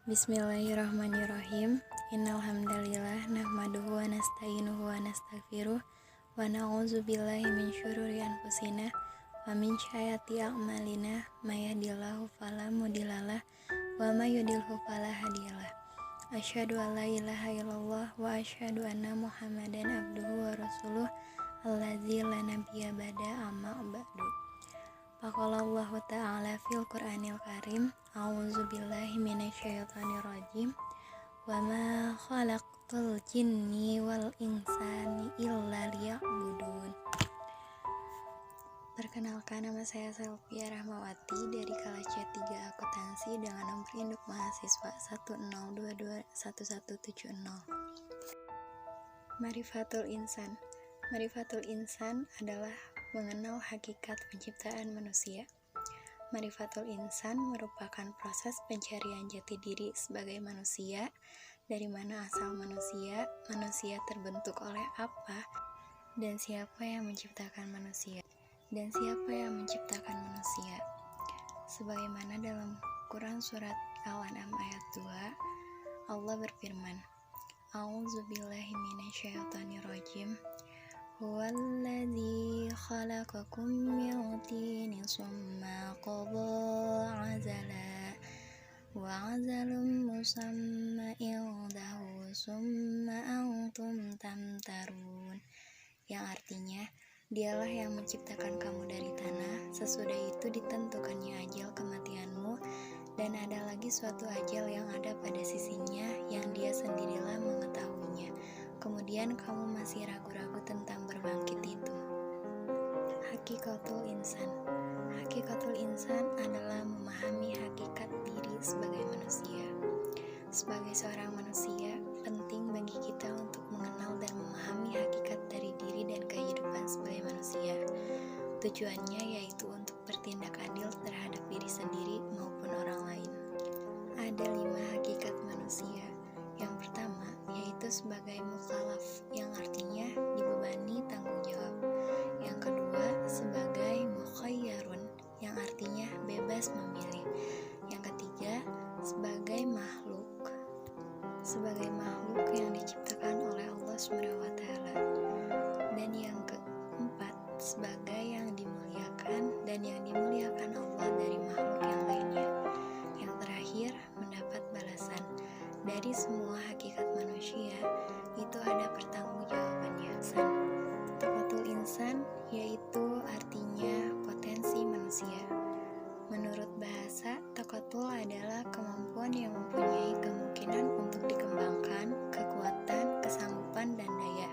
Bismillahirrahmanirrahim. Innal hamdalillah nahmaduhu wa nasta'inuhu wa nastaghfiruh wa na'udzu billahi min syururi anfusina wa min sayyiati a'malina may yahdihillahu fala mudhillalah wa may yudhlilhu fala hadiyalah. Asyhadu an la ilaha illallah wa asyhadu anna Muhammadan abduhu wa rasuluh allazi la nabiyya ba'da amma ba'du. Faqala Allah Ta'ala fil Qur'anil Karim, a'udzu billahi minasyaitonir rajim. Wa ma khalaqtul jinni wal insani illa liya'budun. Perkenalkan, nama saya Selvia Rahmawati dari kelas C3 Akuntansi dengan nomor induk mahasiswa 102211170. Marifatul Insan. Marifatul Insan adalah mengenal hakikat penciptaan manusia. Marifatul Insan merupakan proses pencarian jati diri sebagai manusia, dari mana asal manusia, manusia terbentuk oleh apa, dan siapa yang menciptakan manusia. Sebagaimana dalam Quran surat Al-An'am ayat 2, Allah berfirman, A'udzubillahi minasyaitonirrajim. Huwallazi khalaqakum min tinin summa qada ajala wa ajalum musamma indahu summa antum tamtarun, yang artinya dialah yang menciptakan kamu dari tanah, sesudah itu ditentukannya ajal kematianmu, dan ada lagi suatu ajal yang ada pada sisinya yang dia sendirilah mengetahuinya. Kemudian kamu masih ragu-ragu tentang berbangkit itu. Hakikatul Insan. Hakikatul Insan adalah memahami hakikat diri sebagai manusia. Sebagai seorang manusia, penting bagi kita untuk mengenal dan memahami hakikat dari diri dan kehidupan sebagai manusia. Tujuannya yaitu untuk bertindak adil terhadap diri sendiri maupun orang lain. Ada 5 hakikat manusia. Yang pertama, yaitu sebagai mukallaf, yang artinya dibebani tanggung jawab. Yang kedua, sebagai mukhayyarun, yang artinya bebas memilih. Yang ketiga, sebagai makhluk yang diciptakan oleh Allah SWT. Dan yang keempat, sebagai yang dimuliakan dan yang dimuliakan Allah dari makhluk yang lainnya. Yang terakhir, mendapat balasan. Dari semua hakikat manusia, itu ada pertanggungjawabannya. Taqatul Insan yaitu artinya potensi manusia. Menurut bahasa, taqatul adalah kemampuan yang mempunyai kemungkinan untuk dikembangkan, kekuatan, kesanggupan, dan daya.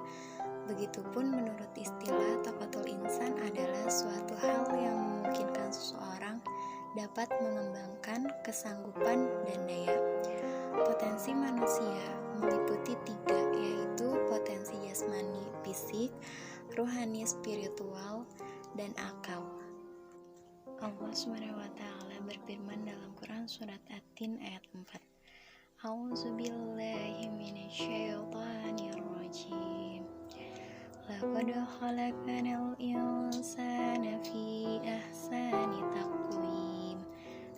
Begitupun menurut istilah, taqatul insan adalah suatu hal yang memungkinkan seseorang dapat mengembangkan kesanggupan dan daya. Potensi manusia meliputi 3, yaitu potensi jasmani fisik, ruhani spiritual, dan akal. Allah SWT berfirman dalam Quran surat At-Tin ayat 4. A'udzubillahi minasyaitonirrajim. Laqad khalaqnal insana fi ahsani taqwim.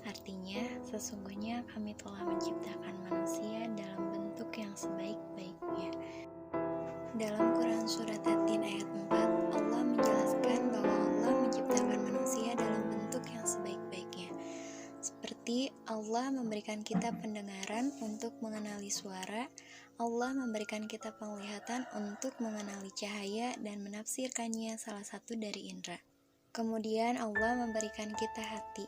Artinya, sesungguhnya kami telah menciptakan manusia dalam bentuk yang sebaik-baiknya. Dalam Quran surat At-Tin ayat 4, Allah menjelaskan bahwa Allah menciptakan manusia dalam bentuk yang sebaik-baiknya. Seperti Allah memberikan kita pendengaran untuk mengenali suara, Allah memberikan kita penglihatan untuk mengenali cahaya dan menafsirkannya salah satu dari indera. Kemudian Allah memberikan kita hati.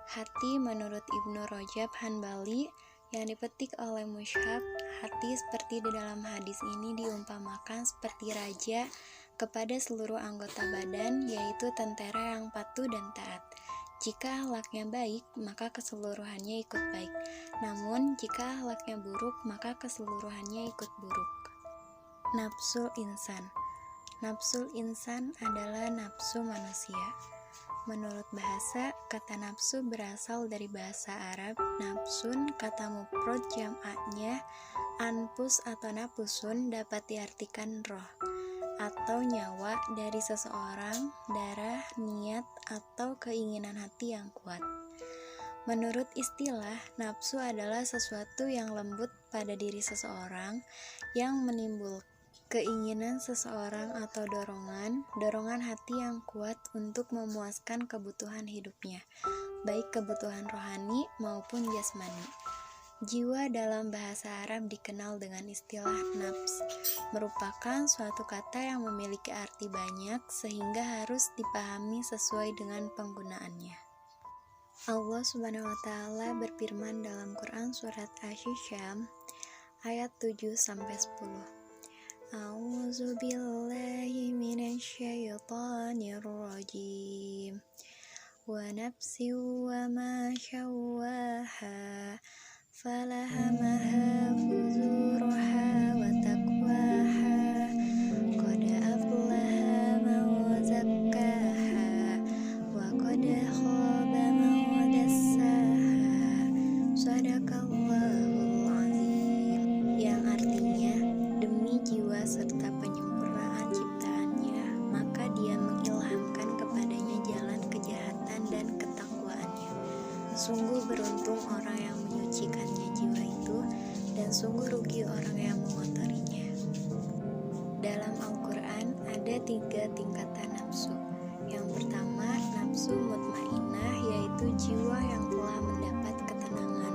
Hati menurut Ibnu Rajab Hanbali yang dipetik oleh Mushab, hati seperti di dalam hadis ini diumpamakan seperti raja kepada seluruh anggota badan, yaitu tentara yang patuh dan taat. Jika akhlaknya baik, maka keseluruhannya ikut baik. Namun, jika akhlaknya buruk, maka keseluruhannya ikut buruk. Nafsul Insan. Nafsul Insan adalah nafsu manusia. Menurut bahasa, kata nafsu berasal dari bahasa Arab. Nafsun, kata mufrad jam'anya anfus atau nafusun, dapat diartikan roh atau nyawa dari seseorang, darah, niat, atau keinginan hati yang kuat. Menurut istilah, nafsu adalah sesuatu yang lembut pada diri seseorang yang menimbulkan keinginan seseorang atau dorongan hati yang kuat untuk memuaskan kebutuhan hidupnya, baik kebutuhan rohani maupun jasmani. Jiwa dalam bahasa Arab dikenal dengan istilah nafs, merupakan suatu kata yang memiliki arti banyak sehingga harus dipahami sesuai dengan penggunaannya. Allah Subhanahu wa taala berfirman dalam Quran surat Asy-Syam ayat 7-10. A'udzu billahi minasyaitonir rajim. Wa nafsin wa ma sawwaha falahamaha fujuraha wa taqwaha qad aflaha man zakkaha wa qad khaba man dassaha. Shadaqallahul azim, yang artinya demi jiwa serta penyempurnaan ciptaannya, maka dia mengilhamkan kepadanya jalan kejahatan dan ketakwaannya. Sungguh beruntung orang yang menyucikannya jiwa itu, dan sungguh rugi orang yang mengotorinya. Dalam Al-Quran ada 3 tingkatan nafsu. Yang pertama, nafsu mutmainnah, yaitu jiwa yang telah mendapat ketenangan,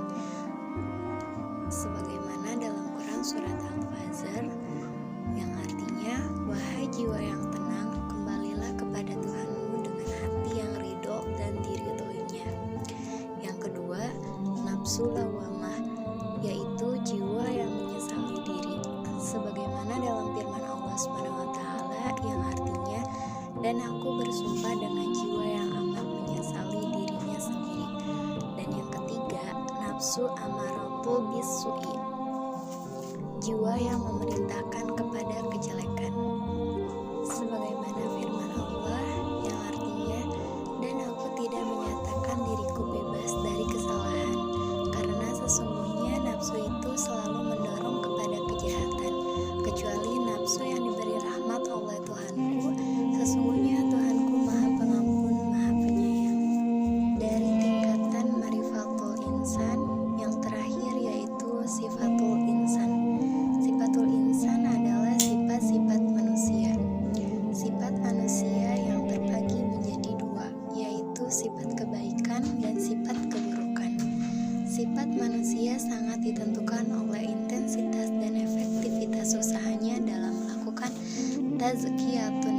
sebagaimana dalam Quran surat Al-Fajr, yang artinya, wahai jiwa yang tenang, kembalilah kepada Tuhanmu dengan hati yang ridho dan diridhoinya. Yang kedua, nafsu lawamah, yaitu jiwa yang menyesali diri, sebagaimana dalam firman Allah Subhanahu wa taala yang artinya, dan aku bersumpah dengan jiwa yang amat menyesali dirinya sendiri. Dan yang ketiga, nafsu amaratul bisu'i, jiwa yang memerintahkan kepada kejelekan, sebagaimana firman Allah yang artinya, dan aku tidak menyatakan diriku bebas dari kesalahan, karena sesungguhnya nafsu itu selalu mendorong kepada kejahatan, kecuali nafsu yang diberi rahmat oleh Tuhanku. Sesungguhnya Tuhanku Maha Pengampun, Maha Penyayang. Dari tingkatan marifatul insan, yang terakhir yaitu sifatul insan. Sifatul insan adalah sifat-sifat manusia. Sifat manusia yang terbagi menjadi 2, yaitu sifat kebaikan dan sifat keburukan. Sifat manusia sangat ditentukan oleh intensitas dan efektivitas usahanya dalam melakukan tazkiyatun